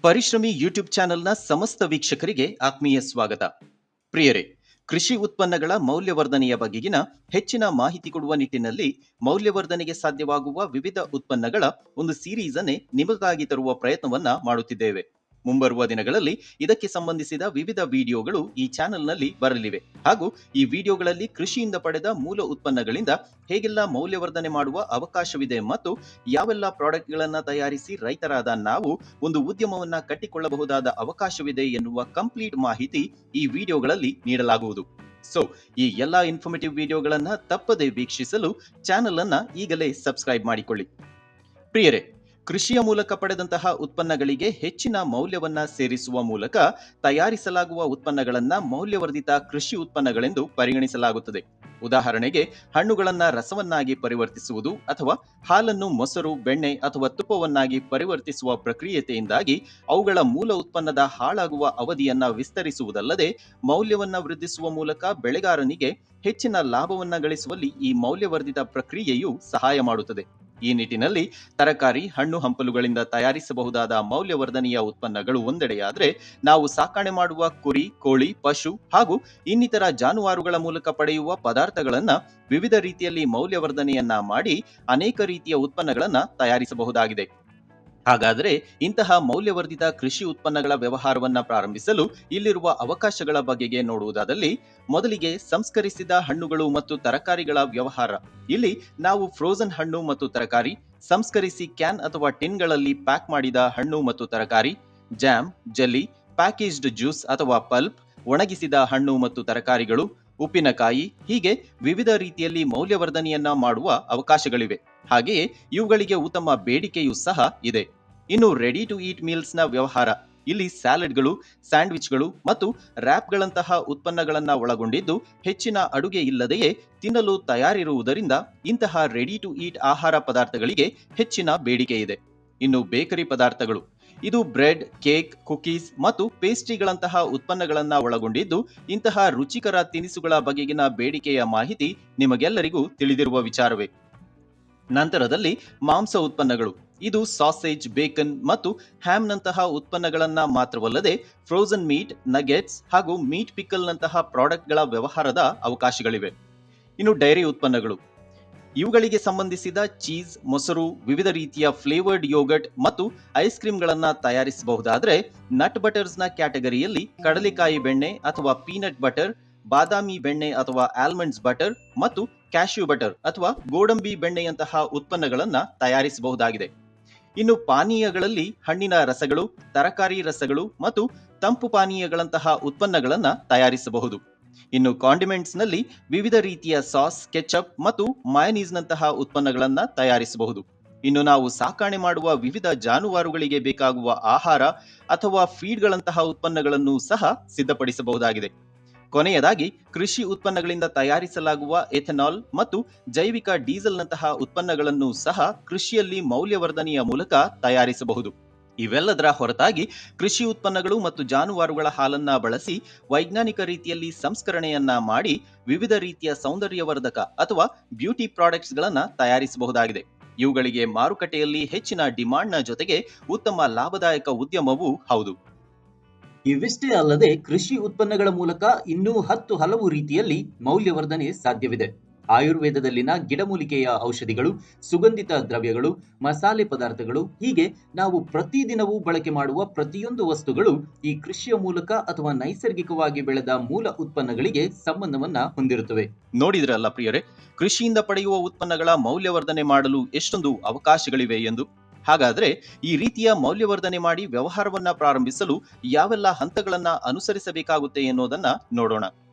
ಪರಿಶ್ರಮಿ YouTube ಚಾನೆಲ್ನ ಸಮಸ್ತ ವೀಕ್ಷಕರಿಗೆ ಆತ್ಮೀಯ ಸ್ವಾಗತ. ಪ್ರಿಯರೇ, ಕೃಷಿ ಉತ್ಪನ್ನಗಳ ಮೌಲ್ಯವರ್ಧನೆಯ ಬಗೆಗಿನ ಹೆಚ್ಚಿನ ಮಾಹಿತಿ ಕೊಡುವ ನಿಟ್ಟಿನಲ್ಲಿ ಮೌಲ್ಯವರ್ಧನೆಗೆ ಸಾಧ್ಯವಾಗುವ ವಿವಿಧ ಉತ್ಪನ್ನಗಳ ಒಂದು ಸೀರೀಸ್ ಅನ್ನೇ ನಿಮಗಾಗಿ ತರುವ ಪ್ರಯತ್ನವನ್ನ ಮಾಡುತ್ತಿದ್ದೇವೆ. ಮುಂಬರುವ ದಿನಗಳಲ್ಲಿ ಇದಕ್ಕೆ ಸಂಬಂಧಿಸಿದ ವಿವಿಧ ವಿಡಿಯೋಗಳು ಈ ಚಾನೆಲ್ನಲ್ಲಿ ಬರಲಿವೆ ಹಾಗೂ ಈ ವಿಡಿಯೋಗಳಲ್ಲಿ ಕೃಷಿಯಿಂದ ಪಡೆದ ಮೂಲ ಉತ್ಪನ್ನಗಳಿಂದ ಹೇಗೆಲ್ಲ ಮೌಲ್ಯವರ್ಧನೆ ಮಾಡುವ ಅವಕಾಶವಿದೆ ಮತ್ತು ಯಾವೆಲ್ಲ ಪ್ರಾಡಕ್ಟ್ಗಳನ್ನು ತಯಾರಿಸಿ ರೈತರಾದ ನಾವು ಒಂದು ಉದ್ಯಮವನ್ನ ಕಟ್ಟಿಕೊಳ್ಳಬಹುದಾದ ಅವಕಾಶವಿದೆ ಎನ್ನುವ ಕಂಪ್ಲೀಟ್ ಮಾಹಿತಿ ಈ ವಿಡಿಯೋಗಳಲ್ಲಿ ನೀಡಲಾಗುವುದು. ಸೊ ಈ ಎಲ್ಲಾ ಇನ್ಫಾರ್ಮೇಟಿವ್ ವಿಡಿಯೋಗಳನ್ನ ತಪ್ಪದೆ ವೀಕ್ಷಿಸಲು ಚಾನೆಲ್ ಅನ್ನ ಈಗಲೇ ಸಬ್ಸ್ಕ್ರೈಬ್ ಮಾಡಿಕೊಳ್ಳಿ. ಪ್ರಿಯರೇ, ಕೃಷಿಯ ಮೂಲಕ ಪಡೆದಂತಹ ಉತ್ಪನ್ನಗಳಿಗೆ ಹೆಚ್ಚಿನ ಮೌಲ್ಯವನ್ನ ಸೇರಿಸುವ ಮೂಲಕ ತಯಾರಿಸಲಾಗುವ ಉತ್ಪನ್ನಗಳನ್ನ ಮೌಲ್ಯವರ್ಧಿತ ಕೃಷಿ ಉತ್ಪನ್ನಗಳೆಂದು ಪರಿಗಣಿಸಲಾಗುತ್ತದೆ. ಉದಾಹರಣೆಗೆ, ಹಣ್ಣುಗಳನ್ನ ರಸವನ್ನಾಗಿ ಪರಿವರ್ತಿಸುವುದು ಅಥವಾ ಹಾಲನ್ನು ಮೊಸರು, ಬೆಣ್ಣೆ ಅಥವಾ ತುಪ್ಪವನ್ನಾಗಿ ಪರಿವರ್ತಿಸುವ ಪ್ರಕ್ರಿಯೆಯಿಂದಾಗಿ ಅವುಗಳ ಮೂಲ ಉತ್ಪನ್ನದ ಹಾಳಾಗುವ ಅವಧಿಯನ್ನ ವಿಸ್ತರಿಸುವುದಲ್ಲದೆ ಮೌಲ್ಯವನ್ನ ವೃದ್ಧಿಸುವ ಮೂಲಕ ಬೆಳೆಗಾರನಿಗೆ ಹೆಚ್ಚಿನ ಲಾಭವನ್ನ ಗಳಿಸುವಲ್ಲಿ ಈ ಮೌಲ್ಯವರ್ಧಿತ ಪ್ರಕ್ರಿಯೆಯು ಸಹಾಯ ಮಾಡುತ್ತದೆ. ಈ ನಿಟ್ಟಿನಲ್ಲಿ ತರಕಾರಿ, ಹಣ್ಣು ಹಂಪಲುಗಳಿಂದ ತಯಾರಿಸಬಹುದಾದ ಮೌಲ್ಯವರ್ಧನೆಯ ಉತ್ಪನ್ನಗಳು ಒಂದೆಡೆಯಾದರೆ, ನಾವು ಸಾಕಣೆ ಮಾಡುವ ಕುರಿ, ಕೋಳಿ, ಪಶು ಹಾಗೂ ಇನ್ನಿತರ ಜಾನುವಾರುಗಳ ಮೂಲಕ ಪಡೆಯುವ ಪದಾರ್ಥಗಳನ್ನ ವಿವಿಧ ರೀತಿಯಲ್ಲಿ ಮೌಲ್ಯವರ್ಧನೆಯನ್ನ ಮಾಡಿ ಅನೇಕ ರೀತಿಯ ಉತ್ಪನ್ನಗಳನ್ನ ತಯಾರಿಸಬಹುದಾಗಿದೆ. ಹಾಗಾದರೆ ಇಂತಹ ಮೌಲ್ಯವರ್ಧಿತ ಕೃಷಿ ಉತ್ಪನ್ನಗಳ ವ್ಯವಹಾರವನ್ನ ಪ್ರಾರಂಭಿಸಲು ಇಲ್ಲಿರುವ ಅವಕಾಶಗಳ ಬಗೆಗೆ ನೋಡುವುದಾದಲ್ಲಿ, ಮೊದಲಿಗೆ ಸಂಸ್ಕರಿಸಿದ ಹಣ್ಣುಗಳು ಮತ್ತು ತರಕಾರಿಗಳ ವ್ಯವಹಾರ. ಇಲ್ಲಿ ನಾವು ಫ್ರೋಜನ್ ಹಣ್ಣು ಮತ್ತು ತರಕಾರಿ, ಸಂಸ್ಕರಿಸಿ ಕ್ಯಾನ್ ಅಥವಾ ಟಿನ್ಗಳಲ್ಲಿ ಪ್ಯಾಕ್ ಮಾಡಿದ ಹಣ್ಣು ಮತ್ತು ತರಕಾರಿ, ಜಾಮ್, ಜೆಲ್ಲಿ, ಪ್ಯಾಕೇಜ್ಡ್ ಜ್ಯೂಸ್ ಅಥವಾ ಪಲ್ಪ್, ಒಣಗಿಸಿದ ಹಣ್ಣು ಮತ್ತು ತರಕಾರಿಗಳು, ಉಪ್ಪಿನಕಾಯಿ, ಹೀಗೆ ವಿವಿಧ ರೀತಿಯಲ್ಲಿ ಮೌಲ್ಯವರ್ಧನೆಯನ್ನ ಮಾಡುವ ಅವಕಾಶಗಳಿವೆ. ಹಾಗೆಯೇ ಇವುಗಳಿಗೆ ಉತ್ತಮ ಬೇಡಿಕೆಯೂ ಸಹ ಇದೆ. ಇನ್ನು ರೆಡಿ ಟು ಈಟ್ ಮೀಲ್ಸ್ನ ವ್ಯವಹಾರ. ಇಲ್ಲಿ ಸ್ಯಾಲಡ್ಗಳು, ಸ್ಯಾಂಡ್ವಿಚ್ಗಳು ಮತ್ತು ರ್ಯಾಪ್ಗಳಂತಹ ಉತ್ಪನ್ನಗಳನ್ನ ಒಳಗೊಂಡಿದ್ದು ಹೆಚ್ಚಿನ ಅಡುಗೆ ಇಲ್ಲದೆಯೇ ತಿನ್ನಲು ತಯಾರಿರುವುದರಿಂದ ಇಂತಹ ರೆಡಿ ಟು ಈಟ್ ಆಹಾರ ಪದಾರ್ಥಗಳಿಗೆ ಹೆಚ್ಚಿನ ಬೇಡಿಕೆ ಇದೆ. ಇನ್ನು ಬೇಕರಿ ಪದಾರ್ಥಗಳು. ಇದು ಬ್ರೆಡ್, ಕೇಕ್, ಕುಕೀಸ್ ಮತ್ತು ಪೇಸ್ಟ್ರಿಗಳಂತಹ ಉತ್ಪನ್ನಗಳನ್ನ ಒಳಗೊಂಡಿದ್ದು ಇಂತಹ ರುಚಿಕರ ತಿನಿಸುಗಳ ಬಗೆಗಿನ ಬೇಡಿಕೆಯ ಮಾಹಿತಿ ನಿಮಗೆಲ್ಲರಿಗೂ ತಿಳಿದಿರುವ ವಿಚಾರವೇ. ನಂತರದಲ್ಲಿ ಮಾಂಸ ಉತ್ಪನ್ನಗಳು. ಇದು ಸಾಸೇಜ್, ಬೇಕನ್ ಮತ್ತು ಹ್ಯಾಮ್ನಂತಹ ಉತ್ಪನ್ನಗಳನ್ನ ಮಾತ್ರವಲ್ಲದೆ ಫ್ರೋಜನ್ ಮೀಟ್, ನಗೆಟ್ಸ್ ಹಾಗೂ ಮೀಟ್ ಪಿಕಲ್ನಂತಹ ಪ್ರಾಡಕ್ಟ್ಗಳ ವ್ಯವಹಾರದ ಅವಕಾಶಗಳಿವೆ. ಇನ್ನು ಡೈರಿ ಉತ್ಪನ್ನಗಳು. ಇವುಗಳಿಗೆ ಸಂಬಂಧಿಸಿದ ಚೀಸ್, ಮೊಸರು, ವಿವಿಧ ರೀತಿಯ ಫ್ಲೇವರ್ಡ್ ಯೋಗರ್ಟ್ ಮತ್ತು ಐಸ್ ಕ್ರೀಮ್ಗಳನ್ನ ತಯಾರಿಸಬಹುದಾದರೆ, ನಟ್ ಬಟರ್ಸ್ನ ಕ್ಯಾಟಗರಿಯಲ್ಲಿ ಕಡಲೆಕಾಯಿ ಬೆಣ್ಣೆ ಅಥವಾ ಪೀನಟ್ ಬಟರ್, ಬಾದಾಮಿ ಬೆಣ್ಣೆ ಅಥವಾ ಆಲ್ಮಂಡ್ಸ್ ಬಟರ್ ಮತ್ತು ಕ್ಯಾಶ್ಯೂ ಬಟರ್ ಅಥವಾ ಗೋಡಂಬಿ ಬೆಣ್ಣೆಯಂತಹ ಉತ್ಪನ್ನಗಳನ್ನ ತಯಾರಿಸಬಹುದಾಗಿದೆ. ಇನ್ನು ಪಾನೀಯಗಳಲ್ಲಿ ಹಣ್ಣಿನ ರಸಗಳು, ತರಕಾರಿ ರಸಗಳು ಮತ್ತು ತಂಪು ಪಾನೀಯಗಳಂತಹ ಉತ್ಪನ್ನಗಳನ್ನ ತಯಾರಿಸಬಹುದು. ಇನ್ನು ಕಾಂಡಿಮೆಂಟ್ಸ್ನಲ್ಲಿ ವಿವಿಧ ರೀತಿಯ ಸಾಸ್, ಕೆಚಪ್ ಮತ್ತು ಮಯೋನೀಸ್ನಂತಹ ಉತ್ಪನ್ನಗಳನ್ನ ತಯಾರಿಸಬಹುದು. ಇನ್ನು ನಾವು ಸಾಕಣೆ ಮಾಡುವ ವಿವಿಧ ಜಾನುವಾರುಗಳಿಗೆ ಬೇಕಾಗುವ ಆಹಾರ ಅಥವಾ ಫೀಡ್ಗಳಂತಹ ಉತ್ಪನ್ನಗಳನ್ನು ಸಹ ಸಿದ್ಧಪಡಿಸಬಹುದಾಗಿದೆ. ಕೊನೆಯದಾಗಿ, ಕೃಷಿ ಉತ್ಪನ್ನಗಳಿಂದ ತಯಾರಿಸಲಾಗುವ ಎಥೆನಾಲ್ ಮತ್ತು ಜೈವಿಕ ಡೀಸೆಲ್ನಂತಹ ಉತ್ಪನ್ನಗಳನ್ನು ಸಹ ಕೃಷಿಯಲ್ಲಿ ಮೌಲ್ಯವರ್ಧನೆಯ ಮೂಲಕ ತಯಾರಿಸಬಹುದು. ಇವೆಲ್ಲದರ ಹೊರತಾಗಿ ಕೃಷಿ ಉತ್ಪನ್ನಗಳು ಮತ್ತು ಜಾನುವಾರುಗಳ ಹಾಲನ್ನ ಬಳಸಿ ವೈಜ್ಞಾನಿಕ ರೀತಿಯಲ್ಲಿ ಸಂಸ್ಕರಣೆಯನ್ನ ಮಾಡಿ ವಿವಿಧ ರೀತಿಯ ಸೌಂದರ್ಯವರ್ಧಕ ಅಥವಾ ಬ್ಯೂಟಿ ಪ್ರಾಡಕ್ಟ್ಸ್ಗಳನ್ನ ತಯಾರಿಸಬಹುದಾಗಿದೆ. ಇವುಗಳಿಗೆ ಮಾರುಕಟ್ಟೆಯಲ್ಲಿ ಹೆಚ್ಚಿನ ಡಿಮಾಂಡ್ನ ಜೊತೆಗೆ ಉತ್ತಮ ಲಾಭದಾಯಕ ಉದ್ಯಮವೂ ಹೌದು. ಇವಿಷ್ಟೇ ಅಲ್ಲದೆ ಕೃಷಿ ಉತ್ಪನ್ನಗಳ ಮೂಲಕ ಇನ್ನೂ ಹಲವು ರೀತಿಯಲ್ಲಿ ಮೌಲ್ಯವರ್ಧನೆ ಸಾಧ್ಯವಿದೆ. ಆಯುರ್ವೇದದಲ್ಲಿನ ಗಿಡಮೂಲಿಕೆಯ ಔಷಧಿಗಳು, ಸುಗಂಧಿತ ದ್ರವ್ಯಗಳು, ಮಸಾಲೆ ಪದಾರ್ಥಗಳು, ಹೀಗೆ ನಾವು ಪ್ರತಿದಿನವೂ ಬಳಕೆ ಮಾಡುವ ಪ್ರತಿಯೊಂದು ವಸ್ತುಗಳು ಈ ಕೃಷಿಯ ಮೂಲಕ ಅಥವಾ ನೈಸರ್ಗಿಕವಾಗಿ ಬೆಳೆದ ಮೂಲ ಉತ್ಪನ್ನಗಳಿಗೆ ಸಂಬಂಧವನ್ನ ಹೊಂದಿರುತ್ತವೆ. ನೋಡಿದ್ರಲ್ಲ ಪ್ರಿಯರೇ, ಕೃಷಿಯಿಂದ ಪಡೆಯುವ ಉತ್ಪನ್ನಗಳ ಮೌಲ್ಯವರ್ಧನೆ ಮಾಡಲು ಎಷ್ಟೊಂದು ಅವಕಾಶಗಳಿವೆ ಎಂದು. ಹಾಗಾದ್ರೆ ಈ ರೀತಿಯ ಮೌಲ್ಯವರ್ಧನೆ ಮಾಡಿ ವ್ಯವಹಾರವನ್ನ ಪ್ರಾರಂಭಿಸಲು ಯಾವೆಲ್ಲ ಹಂತಗಳನ್ನ ಅನುಸರಿಸಬೇಕಾಗುತ್ತೆ ಎನ್ನುವುದನ್ನ ನೋಡೋಣ.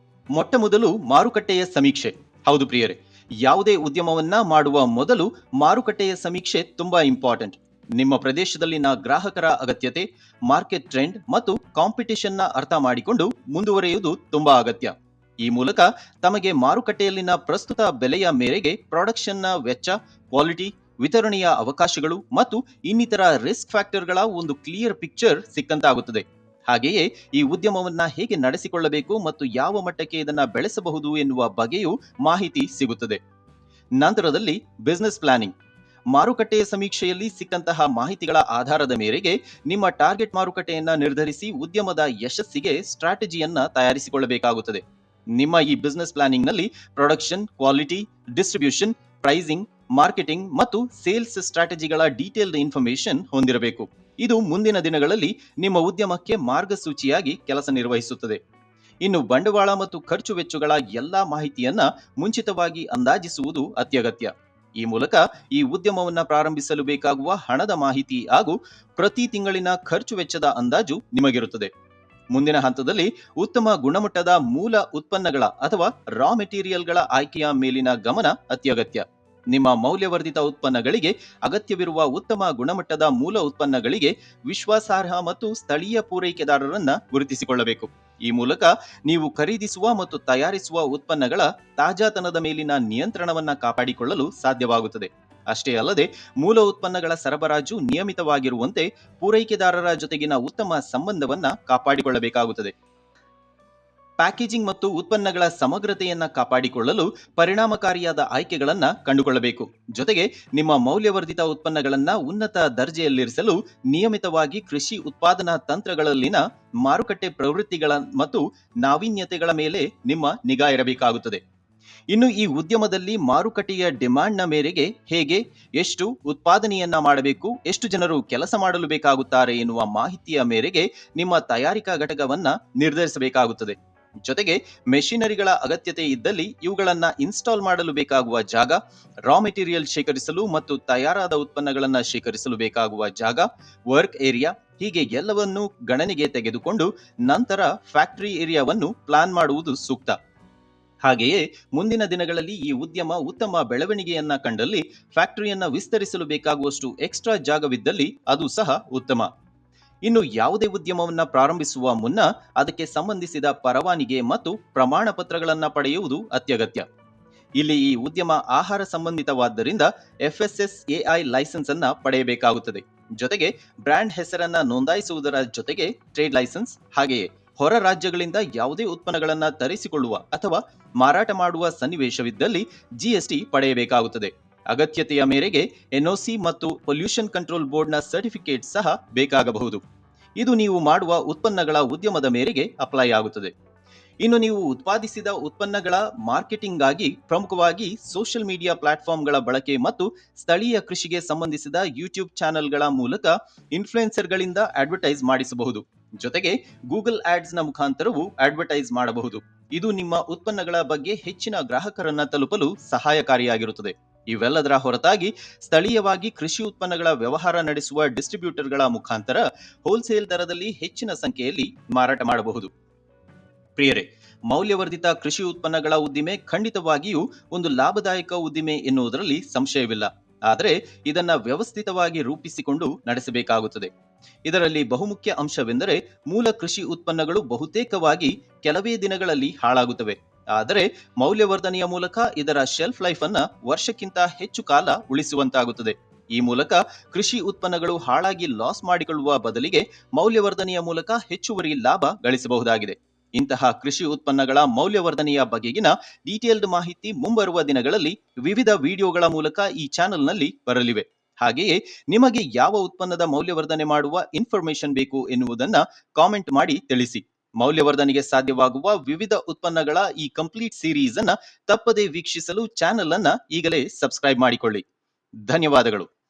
ಮೊಟ್ಟ ಮೊದಲು ಮಾರುಕಟ್ಟೆಯ ಸಮೀಕ್ಷೆ. ಹೌದು ಪ್ರಿಯರೇ, ಯಾವುದೇ ಉದ್ಯಮವನ್ನ ಮಾಡುವ ಮೊದಲು ಮಾರುಕಟ್ಟೆಯ ಸಮೀಕ್ಷೆ ತುಂಬಾ ಇಂಪಾರ್ಟೆಂಟ್. ನಿಮ್ಮ ಪ್ರದೇಶದಲ್ಲಿನ ಗ್ರಾಹಕರ ಅಗತ್ಯತೆ, ಮಾರ್ಕೆಟ್ ಟ್ರೆಂಡ್ ಮತ್ತು ಕಾಂಪಿಟಿಷನ್ನ ಅರ್ಥ ಮಾಡಿಕೊಂಡು ಮುಂದುವರಿಯುವುದು ತುಂಬಾ ಅಗತ್ಯ. ಈ ಮೂಲಕ ತಮಗೆ ಮಾರುಕಟ್ಟೆಯಲ್ಲಿನ ಪ್ರಸ್ತುತ ಬೆಲೆಯ ಮೇರೆಗೆ ಪ್ರೊಡಕ್ಷನ್ನ ವೆಚ್ಚ, ಕ್ವಾಲಿಟಿ, ವಿತರಣೆಯ ಅವಕಾಶಗಳು ಮತ್ತು ಇನ್ನಿತರ ರಿಸ್ಕ್ ಫ್ಯಾಕ್ಟರ್ಗಳ ಒಂದು ಕ್ಲಿಯರ್ ಪಿಕ್ಚರ್ ಸಿಕ್ಕಂತಾಗುತ್ತದೆ. ಹಾಗೆಯೇ ಈ ಉದ್ಯಮವನ್ನ ಹೇಗೆ ನಡೆಸಿಕೊಳ್ಳಬೇಕು ಮತ್ತು ಯಾವ ಮಟ್ಟಕ್ಕೆ ಇದನ್ನ ಬೆಳೆಸಬಹುದು ಎನ್ನುವ ಬಗ್ಗೆಯೂ ಮಾಹಿತಿ ಸಿಗುತ್ತದೆ. ನಂತರದಲ್ಲಿ ಬಿಸ್ನೆಸ್ ಪ್ಲಾನಿಂಗ್. ಮಾರುಕಟ್ಟೆಯ ಸಮೀಕ್ಷೆಯಲ್ಲಿ ಸಿಕ್ಕಂತಹ ಮಾಹಿತಿಗಳ ಆಧಾರದ ಮೇರೆಗೆ ನಿಮ್ಮ ಟಾರ್ಗೆಟ್ ಮಾರುಕಟ್ಟೆಯನ್ನ ನಿರ್ಧರಿಸಿ ಉದ್ಯಮದ ಯಶಸ್ಸಿಗೆ ಸ್ಟ್ರಾಟಜಿಯನ್ನ ತಯಾರಿಸಿಕೊಳ್ಳಬೇಕಾಗುತ್ತದೆ. ನಿಮ್ಮ ಈ ಬಿಸ್ನೆಸ್ ಪ್ಲಾನಿಂಗ್ನಲ್ಲಿ production, quality, distribution, pricing, marketing ಮತ್ತು ಸೇಲ್ಸ್ ಸ್ಟ್ರಾಟಜಿಗಳ ಡೀಟೇಲ್ಡ್ ಇನ್ಫಾರ್ಮೇಶನ್ ಹೊಂದಿರಬೇಕು. ಇದು ಮುಂದಿನ ದಿನಗಳಲ್ಲಿ ನಿಮ್ಮ ಉದ್ಯಮಕ್ಕೆ ಮಾರ್ಗಸೂಚಿಯಾಗಿ ಕೆಲಸ ನಿರ್ವಹಿಸುತ್ತದೆ. ಇನ್ನು ಬಂಡವಾಳ ಮತ್ತು ಖರ್ಚು ವೆಚ್ಚಗಳ ಎಲ್ಲಾ ಮಾಹಿತಿಯನ್ನ ಮುಂಚಿತವಾಗಿ ಅಂದಾಜಿಸುವುದು ಅತ್ಯಗತ್ಯ. ಈ ಮೂಲಕ ಈ ಉದ್ಯಮವನ್ನ ಪ್ರಾರಂಭಿಸಲು ಬೇಕಾಗುವ ಹಣದ ಮಾಹಿತಿ ಹಾಗೂ ಪ್ರತಿ ತಿಂಗಳಿನ ಖರ್ಚು ವೆಚ್ಚದ ಅಂದಾಜು ನಿಮಗಿರುತ್ತದೆ. ಮುಂದಿನ ಹಂತದಲ್ಲಿ ಉತ್ತಮ ಗುಣಮಟ್ಟದ ಮೂಲ ಉತ್ಪನ್ನಗಳ ಅಥವಾ ರಾ ಮೆಟೀರಿಯಲ್ಗಳ ಆಯ್ಕೆಯ ಮೇಲಿನ ಗಮನ ಅತ್ಯಗತ್ಯ. ನಿಮ್ಮ ಮೌಲ್ಯವರ್ಧಿತ ಉತ್ಪನ್ನಗಳಿಗೆ ಅಗತ್ಯವಿರುವ ಉತ್ತಮ ಗುಣಮಟ್ಟದ ಮೂಲ ಉತ್ಪನ್ನಗಳಿಗೆ ವಿಶ್ವಾಸಾರ್ಹ ಮತ್ತು ಸ್ಥಳೀಯ ಪೂರೈಕೆದಾರರನ್ನ ಗುರುತಿಸಿಕೊಳ್ಳಬೇಕು. ಈ ಮೂಲಕ ನೀವು ಖರೀದಿಸುವ ಮತ್ತು ತಯಾರಿಸುವ ಉತ್ಪನ್ನಗಳ ತಾಜಾತನದ ಮೇಲಿನ ನಿಯಂತ್ರಣವನ್ನ ಕಾಪಾಡಿಕೊಳ್ಳಲು ಸಾಧ್ಯವಾಗುತ್ತದೆ. ಅಷ್ಟೇ ಅಲ್ಲದೆ ಮೂಲ ಉತ್ಪನ್ನಗಳ ಸರಬರಾಜು ನಿಯಮಿತವಾಗಿರುವಂತೆ ಪೂರೈಕೆದಾರರ ಜೊತೆಗಿನ ಉತ್ತಮ ಸಂಬಂಧವನ್ನ ಕಾಪಾಡಿಕೊಳ್ಳಬೇಕಾಗುತ್ತದೆ. ಪ್ಯಾಕೇಜಿಂಗ್ ಮತ್ತು ಉತ್ಪನ್ನಗಳ ಸಮಗ್ರತೆಯನ್ನ ಕಾಪಾಡಿಕೊಳ್ಳಲು ಪರಿಣಾಮಕಾರಿಯಾದ ಆಯ್ಕೆಗಳನ್ನ ಕಂಡುಕೊಳ್ಳಬೇಕು. ಜೊತೆಗೆ ನಿಮ್ಮ ಮೌಲ್ಯವರ್ಧಿತ ಉತ್ಪನ್ನಗಳನ್ನ ಉನ್ನತ ದರ್ಜೆಯಲ್ಲಿರಿಸಲು ನಿಯಮಿತವಾಗಿ ಕೃಷಿ ಉತ್ಪಾದನಾ ತಂತ್ರಗಳಲ್ಲಿನ ಮಾರುಕಟ್ಟೆ ಪ್ರವೃತ್ತಿಗಳ ಮತ್ತು ನಾವೀನ್ಯತೆಗಳ ಮೇಲೆ ನಿಮ್ಮ ನಿಗಾ ಇರಬೇಕಾಗುತ್ತದೆ. ಇನ್ನು ಈ ಉದ್ಯಮದಲ್ಲಿ ಮಾರುಕಟ್ಟೆಯ ಡಿಮ್ಯಾಂಡ್ನ ಮೇರೆಗೆ ಹೇಗೆ, ಎಷ್ಟು ಉತ್ಪಾದನೆಯನ್ನ ಮಾಡಬೇಕು, ಎಷ್ಟು ಜನರು ಕೆಲಸ ಮಾಡಲು ಬೇಕಾಗುತ್ತಾರೆ ಎನ್ನುವ ಮಾಹಿತಿಯ ಮೇರೆಗೆ ನಿಮ್ಮ ತಯಾರಿಕಾ ಘಟಕವನ್ನ ನಿರ್ಧರಿಸಬೇಕಾಗುತ್ತದೆ. ಜೊತೆಗೆ ಮೆಷಿನರಿಗಳ ಅಗತ್ಯತೆ ಇದ್ದಲ್ಲಿ ಇವುಗಳನ್ನ ಇನ್ಸ್ಟಾಲ್ ಮಾಡಲು ಬೇಕಾಗುವ ಜಾಗ, ರಾ ಮೆಟೀರಿಯಲ್ ಶೇಖರಿಸಲು ಮತ್ತು ತಯಾರಾದ ಉತ್ಪನ್ನಗಳನ್ನ ಶೇಖರಿಸಲು ಬೇಕಾಗುವ ಜಾಗ, ವರ್ಕ್ ಏರಿಯಾ, ಹೀಗೆ ಎಲ್ಲವನ್ನೂ ಗಣನೆಗೆ ತೆಗೆದುಕೊಂಡು ನಂತರ ಫ್ಯಾಕ್ಟರಿ ಏರಿಯಾವನ್ನು ಪ್ಲಾನ್ ಮಾಡುವುದು ಸೂಕ್ತ. ಹಾಗೆಯೇ ಮುಂದಿನ ದಿನಗಳಲ್ಲಿ ಈ ಉದ್ಯಮ ಉತ್ತಮ ಬೆಳವಣಿಗೆಯನ್ನ ಕಂಡಲ್ಲಿ ಫ್ಯಾಕ್ಟರಿಯನ್ನ ವಿಸ್ತರಿಸಲು ಬೇಕಾಗುವಷ್ಟು ಎಕ್ಸ್ಟ್ರಾ ಜಾಗವಿದ್ದಲ್ಲಿ ಅದು ಸಹ ಉತ್ತಮ. ಇನ್ನು ಯಾವುದೇ ಉದ್ಯಮವನ್ನ ಪ್ರಾರಂಭಿಸುವ ಮುನ್ನ ಅದಕ್ಕೆ ಸಂಬಂಧಿಸಿದ ಪರವಾನಿಗೆ ಮತ್ತು ಪ್ರಮಾಣ ಪತ್ರಗಳನ್ನ ಪಡೆಯುವುದು ಅತ್ಯಗತ್ಯ. ಇಲ್ಲಿ ಈ ಉದ್ಯಮ ಆಹಾರ ಸಂಬಂಧಿತವಾದ್ದರಿಂದ FSSAI ಲೈಸೆನ್ಸ್ ಅನ್ನ ಪಡೆಯಬೇಕಾಗುತ್ತದೆ. ಜೊತೆಗೆ ಬ್ರ್ಯಾಂಡ್ ಹೆಸರನ್ನ ನೋಂದಾಯಿಸುವುದರ ಜೊತೆಗೆ ಟ್ರೇಡ್ ಲೈಸೆನ್ಸ್, ಹಾಗೆಯೇ ಹೊರ ರಾಜ್ಯಗಳಿಂದ ಯಾವುದೇ ಉತ್ಪನ್ನಗಳನ್ನ ತರಿಸಿಕೊಳ್ಳುವ ಅಥವಾ ಮಾರಾಟ ಮಾಡುವ ಸನ್ನಿವೇಶವಿದ್ದಲ್ಲಿ GST ಪಡೆಯಬೇಕಾಗುತ್ತದೆ. ಅಗತ್ಯತೆಯ ಮೇರೆಗೆ NOC ಮತ್ತು ಪೊಲ್ಯೂಷನ್ ಕಂಟ್ರೋಲ್ ಬೋರ್ಡ್ನ ಸರ್ಟಿಫಿಕೇಟ್ ಸಹ ಬೇಕಾಗಬಹುದು. ಇದು ನೀವು ಮಾಡುವ ಉತ್ಪನ್ನಗಳ ಉದ್ಯಮದ ಮೇರೆಗೆ ಅಪ್ಲೈ ಆಗುತ್ತದೆ. ಇನ್ನು ನೀವು ಉತ್ಪಾದಿಸಿದ ಉತ್ಪನ್ನಗಳ ಮಾರ್ಕೆಟಿಂಗ್ಗಾಗಿ ಪ್ರಮುಖವಾಗಿ ಸೋಷಿಯಲ್ ಮೀಡಿಯಾ ಪ್ಲಾಟ್ಫಾರ್ಮ್ಗಳ ಬಳಕೆ ಮತ್ತು ಸ್ಥಳೀಯ ಕೃಷಿಗೆ ಸಂಬಂಧಿಸಿದ ಯೂಟ್ಯೂಬ್ ಚಾನೆಲ್ಗಳ ಮೂಲಕ ಇನ್ಫ್ಲುಯೆನ್ಸರ್ಗಳಿಂದ ಅಡ್ವರ್ಟೈಸ್ ಮಾಡಿಸಬಹುದು. ಜೊತೆಗೆ ಗೂಗಲ್ ಆಡ್ಸ್ನ ಮುಖಾಂತರವೂ ಅಡ್ವರ್ಟೈಸ್ ಮಾಡಬಹುದು. ಇದು ನಿಮ್ಮ ಉತ್ಪನ್ನಗಳ ಬಗ್ಗೆ ಹೆಚ್ಚಿನ ಗ್ರಾಹಕರನ್ನ ತಲುಪಲು ಸಹಾಯಕಾರಿಯಾಗಿರುತ್ತದೆ. ಇವೆಲ್ಲದರ ಹೊರತಾಗಿ ಸ್ಥಳೀಯವಾಗಿ ಕೃಷಿ ಉತ್ಪನ್ನಗಳ ವ್ಯವಹಾರ ನಡೆಸುವ ಡಿಸ್ಟ್ರಿಬ್ಯೂಟರ್ಗಳ ಮುಖಾಂತರ ಹೋಲ್ಸೇಲ್ ದರದಲ್ಲಿ ಹೆಚ್ಚಿನ ಸಂಖ್ಯೆಯಲ್ಲಿ ಮಾರಾಟ ಮಾಡಬಹುದು. ಪ್ರಿಯರೇ, ಮೌಲ್ಯವರ್ಧಿತ ಕೃಷಿ ಉತ್ಪನ್ನಗಳ ಉದ್ದಿಮೆ ಖಂಡಿತವಾಗಿಯೂ ಒಂದು ಲಾಭದಾಯಕ ಉದ್ದಿಮೆ ಎನ್ನುವುದರಲ್ಲಿ ಸಂಶಯವಿಲ್ಲ. ಆದರೆ ಇದನ್ನ ವ್ಯವಸ್ಥಿತವಾಗಿ ರೂಪಿಸಿಕೊಂಡು ನಡೆಸಬೇಕಾಗುತ್ತದೆ. ಇದರಲ್ಲಿ ಬಹುಮುಖ್ಯ ಅಂಶವೆಂದರೆ ಮೂಲ ಕೃಷಿ ಉತ್ಪನ್ನಗಳು ಬಹುತೇಕವಾಗಿ ಕೆಲವೇ ದಿನಗಳಲ್ಲಿ ಹಾಳಾಗುತ್ತವೆ. ಆದರೆ ಮೌಲ್ಯವರ್ಧನೆಯ ಮೂಲಕ ಇದರ ಶೆಲ್ಫ್ ಲೈಫ್ ಅನ್ನ ವರ್ಷಕ್ಕಿಂತ ಹೆಚ್ಚು ಕಾಲ ಉಳಿಸುವಂತಾಗುತ್ತದೆ. ಈ ಮೂಲಕ ಕೃಷಿ ಉತ್ಪನ್ನಗಳು ಹಾಳಾಗಿ ಲಾಸ್ ಮಾಡಿಕೊಳ್ಳುವ ಬದಲಿಗೆ ಮೌಲ್ಯವರ್ಧನೆಯ ಮೂಲಕ ಹೆಚ್ಚುವರಿ ಲಾಭ ಗಳಿಸಬಹುದಾಗಿದೆ. ಇಂತಹ ಕೃಷಿ ಉತ್ಪನ್ನಗಳ ಮೌಲ್ಯವರ್ಧನೆಯ ಬಗೆಗಿನ ಡೀಟೇಲ್ಡ್ ಮಾಹಿತಿ ಮುಂಬರುವ ದಿನಗಳಲ್ಲಿ ವಿವಿಧ ವಿಡಿಯೋಗಳ ಮೂಲಕ ಈ ಚಾನೆಲ್ನಲ್ಲಿ ಬರಲಿವೆ. ಹಾಗೆಯೇ ನಿಮಗೆ ಯಾವ ಉತ್ಪನ್ನದ ಮೌಲ್ಯವರ್ಧನೆ ಮಾಡುವ ಇನ್ಫಾರ್ಮೇಶನ್ ಬೇಕು ಎನ್ನುವುದನ್ನ ಕಾಮೆಂಟ್ ಮಾಡಿ ತಿಳಿಸಿ. ಮೌಲ್ಯವರ್ಧನೆಗೆ ಸಾಧ್ಯವಾಗುವ ವಿವಿಧ ಉತ್ಪನ್ನಗಳ ಈ ಕಂಪ್ಲೀಟ್ ಸೀರೀಸ್ ಅನ್ನ ತಪ್ಪದೇ ವೀಕ್ಷಿಸಲು ಚಾನೆಲ್ ಅನ್ನ ಈಗಲೇ ಸಬ್ಸ್ಕ್ರೈಬ್ ಮಾಡಿಕೊಳ್ಳಿ. ಧನ್ಯವಾದಗಳು.